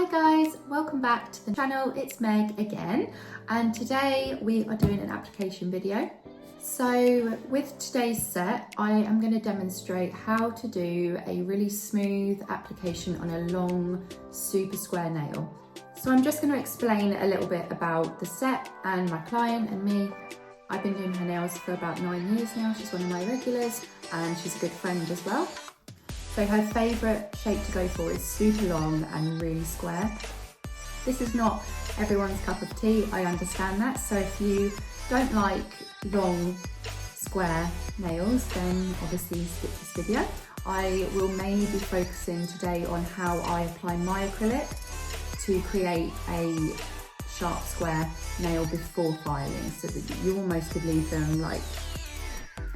guys, welcome back to the channel. It's Meg again, and today we are doing an application video. So with today's set, I am going to demonstrate how to do a really smooth application on a long super square nail. So I'm just going to explain a little bit about the set and my client and me. I've been doing her nails for about 9 years now. She's one of my regulars and she's a good friend as well. So her favourite shape to go for is super long and really square. This is not everyone's cup of tea, I understand that. So if you don't like long square nails, then obviously skip this video. I will mainly be focusing today on how I apply my acrylic to create a sharp square nail before filing, so that you almost could leave them like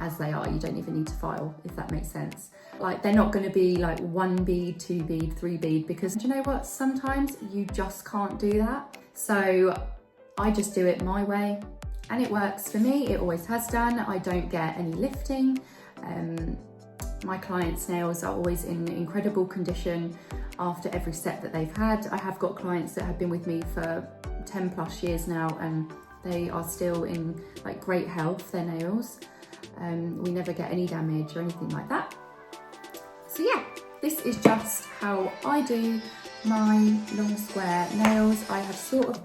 as they are. You don't even need to file, if that makes sense. Like, they're not going to be like 1 bead, 2 bead, 3 bead, because do you know what, sometimes you just can't do that. So I just do it my way and it works for me. It always has done. I don't get any lifting. My clients' nails are always in incredible condition after every set that they've had. I have got clients that have been with me for 10 plus years now and they are still in like great health, their nails. We never get any damage or anything like that. So yeah, this is just how I do my long square nails. I have sort of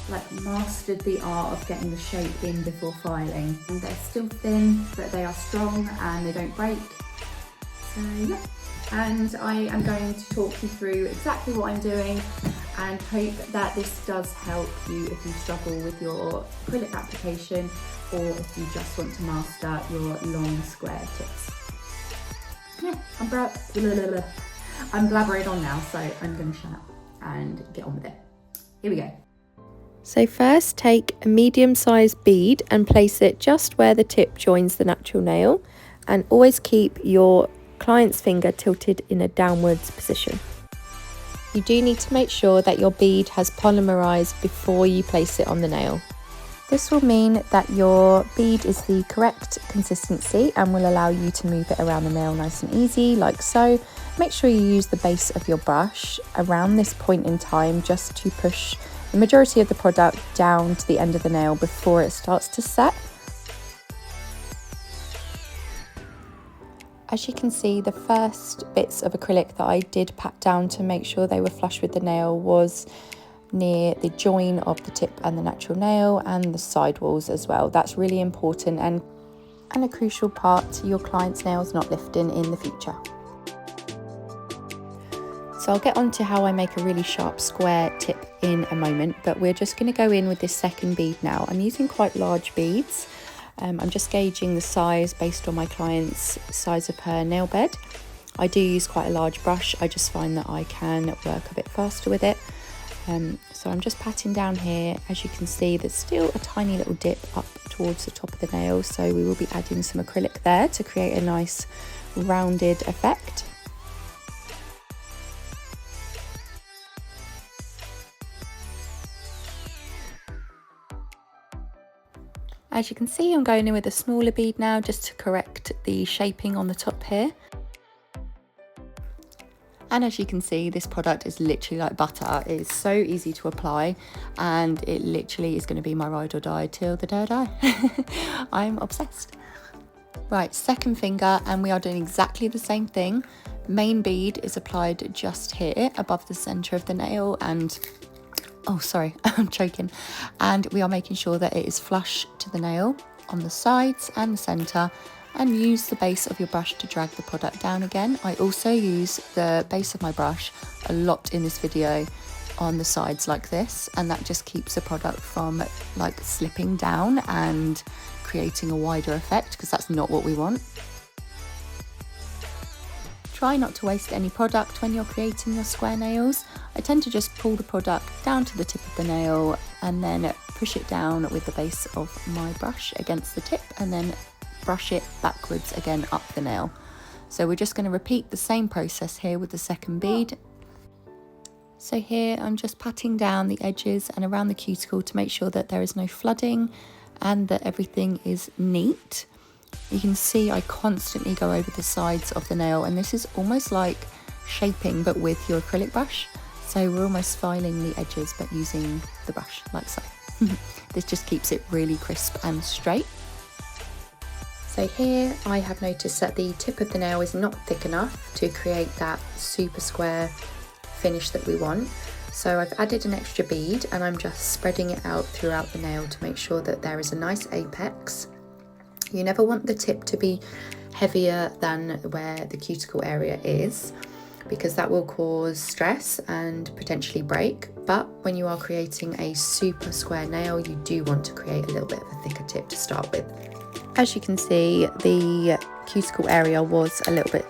like mastered the art of getting the shape in before filing. And they're still thin, but they are strong and they don't break. So yeah, and I am going to talk you through exactly what I'm doing and hope that this does help you if you struggle with your acrylic application or if you just want to master your long square tips. Yeah, I'm blabbering on now, so I'm going to shut up and get on with it. Here we go. So first, take a medium-sized bead and place it just where the tip joins the natural nail, and always keep your client's finger tilted in a downwards position. You do need to make sure that your bead has polymerized before you place it on the nail. This will mean that your bead is the correct consistency and will allow you to move it around the nail nice and easy, like so. Make sure you use the base of your brush around this point in time just to push the majority of the product down to the end of the nail before it starts to set. As you can see, the first bits of acrylic that I did pat down to make sure they were flush with the nail was near the join of the tip and the natural nail and the side walls as well. That's really important and a crucial part to your client's nails not lifting in the future. So I'll get on to how I make a really sharp square tip in a moment, but we're just going to go in with this second bead now. I'm using quite large beads. I'm just gauging the size based on my client's size of her nail bed. I do use quite a large brush. I just find that I can work a bit faster with it. So I'm just patting down here. As you can see, there's still a tiny little dip up towards the top of the nail, so we will be adding some acrylic there to create a nice rounded effect. As you can see, I'm going in with a smaller bead now just to correct the shaping on the top here. And as you can see, this product is literally like butter. It is so easy to apply and it literally is going to be my ride or die till the day I die. I'm obsessed. Right, second finger, and we are doing exactly the same thing. Main bead is applied just here above the center of the nail and oh, sorry, I'm choking. And we are making sure that it is flush to the nail on the sides and the center, and use the base of your brush to drag the product down again. I also use the base of my brush a lot in this video on the sides like this, and that just keeps the product from like slipping down and creating a wider effect, because that's not what we want. Try not to waste any product when you're creating your square nails. I tend to just pull the product down to the tip of the nail and then push it down with the base of my brush against the tip and then brush it backwards again up the nail. So we're just going to repeat the same process here with the second bead. So here I'm just patting down the edges and around the cuticle to make sure that there is no flooding and that everything is neat. You can see I constantly go over the sides of the nail, and this is almost like shaping but with your acrylic brush. So we're almost filing the edges but using the brush like so. This just keeps it really crisp and straight. So here I have noticed that the tip of the nail is not thick enough to create that super square finish that we want. So I've added an extra bead and I'm just spreading it out throughout the nail to make sure that there is a nice apex. You never want the tip to be heavier than where the cuticle area is, because that will cause stress and potentially break. But when you are creating a super square nail, you do want to create a little bit of a thicker tip to start with. As you can see, the cuticle area was a little bit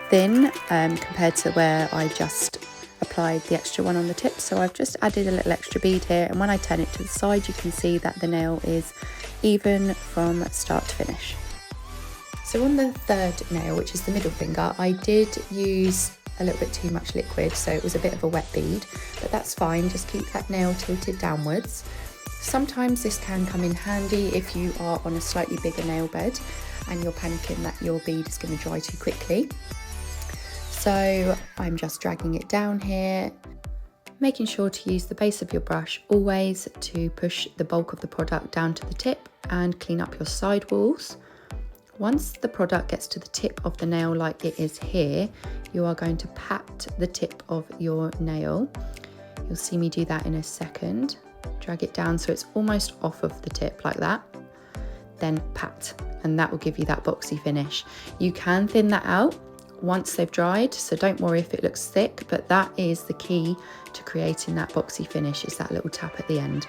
thin compared to where I just applied the extra one on the tip. So I've just added a little extra bead here, and when I turn it to the side, you can see that the nail is even from start to finish. So on the third nail, which is the middle finger, I did use a little bit too much liquid, so it was a bit of a wet bead, but that's fine. Just keep that nail tilted downwards. Sometimes this can come in handy if you are on a slightly bigger nail bed and you're panicking that your bead is going to dry too quickly. So I'm just dragging it down here, making sure to use the base of your brush always to push the bulk of the product down to the tip and clean up your side walls. Once the product gets to the tip of the nail like it is here, you are going to pat the tip of your nail. You'll see me do that in a second. Drag it down so it's almost off of the tip like that. Then pat, and that will give you that boxy finish. You can thin that out once they've dried, so don't worry if it looks thick, but that is the key to creating that boxy finish, is that little tap at the end.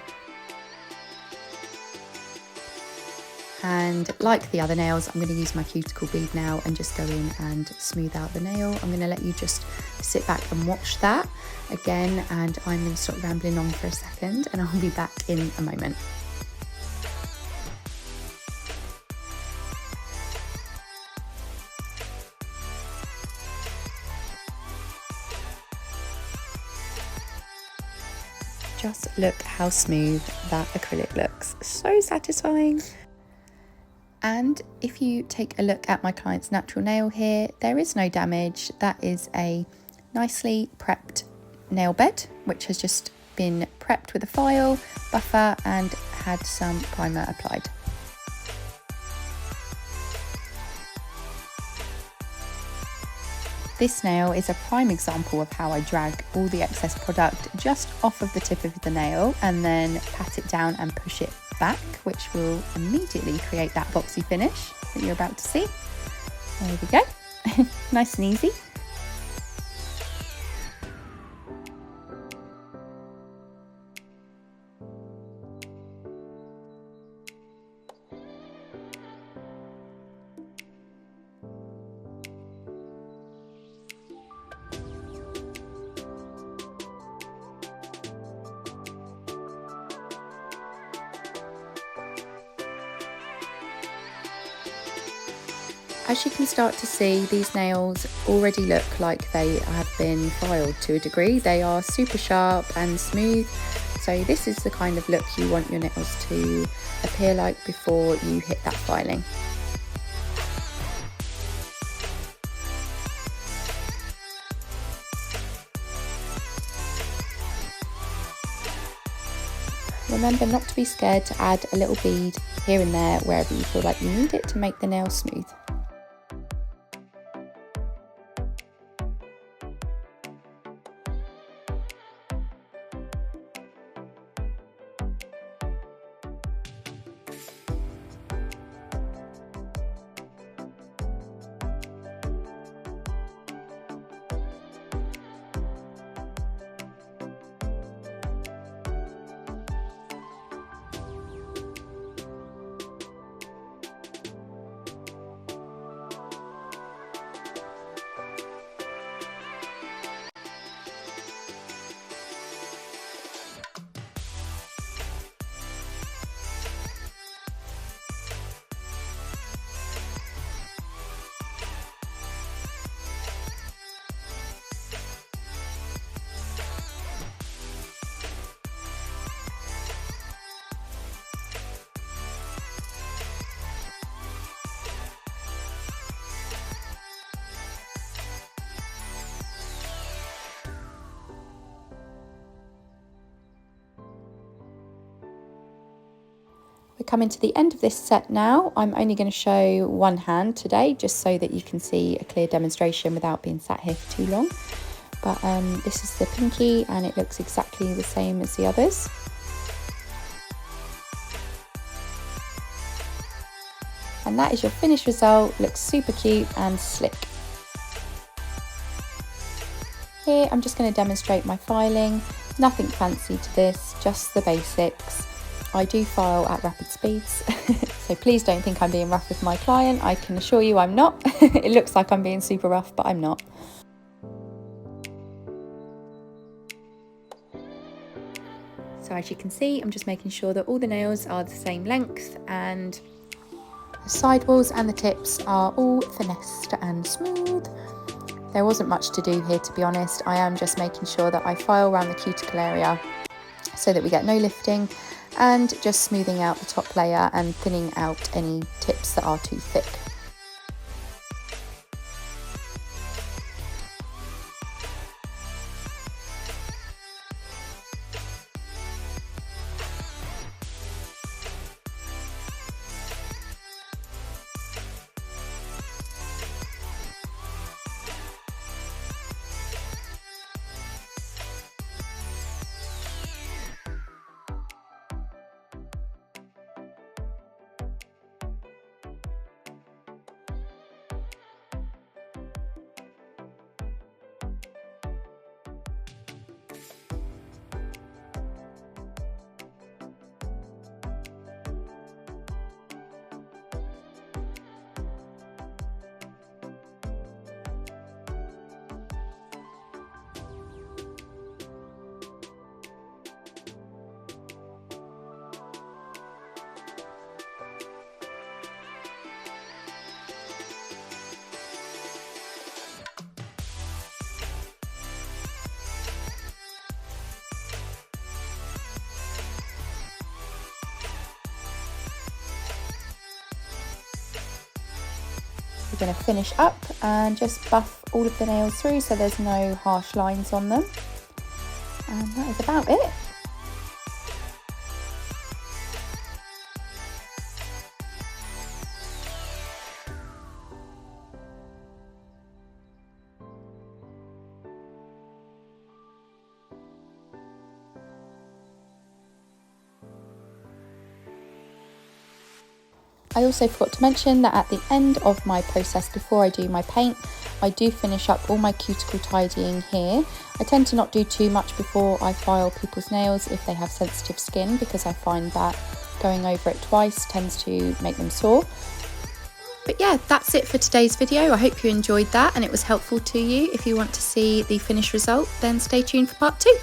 And like the other nails, I'm going to use my cuticle bead now and just go in and smooth out the nail. I'm going to let you just sit back and watch that again, and I'm going to stop rambling on for a second and I'll be back in a moment. Just look how smooth that acrylic looks. So satisfying. And if you take a look at my client's natural nail here, there is no damage. That is a nicely prepped nail bed, which has just been prepped with a file, buffer, and had some primer applied. This nail is a prime example of how I drag all the excess product just off of the tip of the nail and then pat it down and push it back, which will immediately create that boxy finish that you're about to see. There we go. Nice and easy. As you can start to see, these nails already look like they have been filed to a degree. They are super sharp and smooth. So this is the kind of look you want your nails to appear like before you hit that filing. Remember not to be scared to add a little bead here and there wherever you feel like you need it to make the nail smooth. We're coming to the end of this set now. I'm only going to show one hand today, just so that you can see a clear demonstration without being sat here for too long. But this is the pinky and it looks exactly the same as the others. And that is your finished result. Looks super cute and slick. Here I'm just going to demonstrate my filing. Nothing fancy to this, just the basics. I do file at rapid speeds, so please don't think I'm being rough with my client. I can assure you I'm not. It looks like I'm being super rough, but I'm not. So as you can see, I'm just making sure that all the nails are the same length and the sidewalls and the tips are all finessed and smooth. There wasn't much to do here, to be honest. I am just making sure that I file around the cuticle area so that we get no lifting, and just smoothing out the top layer and thinning out any tips that are too thick. We're going to finish up and just buff all of the nails through so there's no harsh lines on them. And that is about it. I also forgot to mention that at the end of my process, before I do my paint, I do finish up all my cuticle tidying here. I tend to not do too much before I file people's nails if they have sensitive skin, because I find that going over it twice tends to make them sore. But yeah, that's it for today's video. I hope you enjoyed that and it was helpful to you. If you want to see the finished result, then stay tuned for part 2.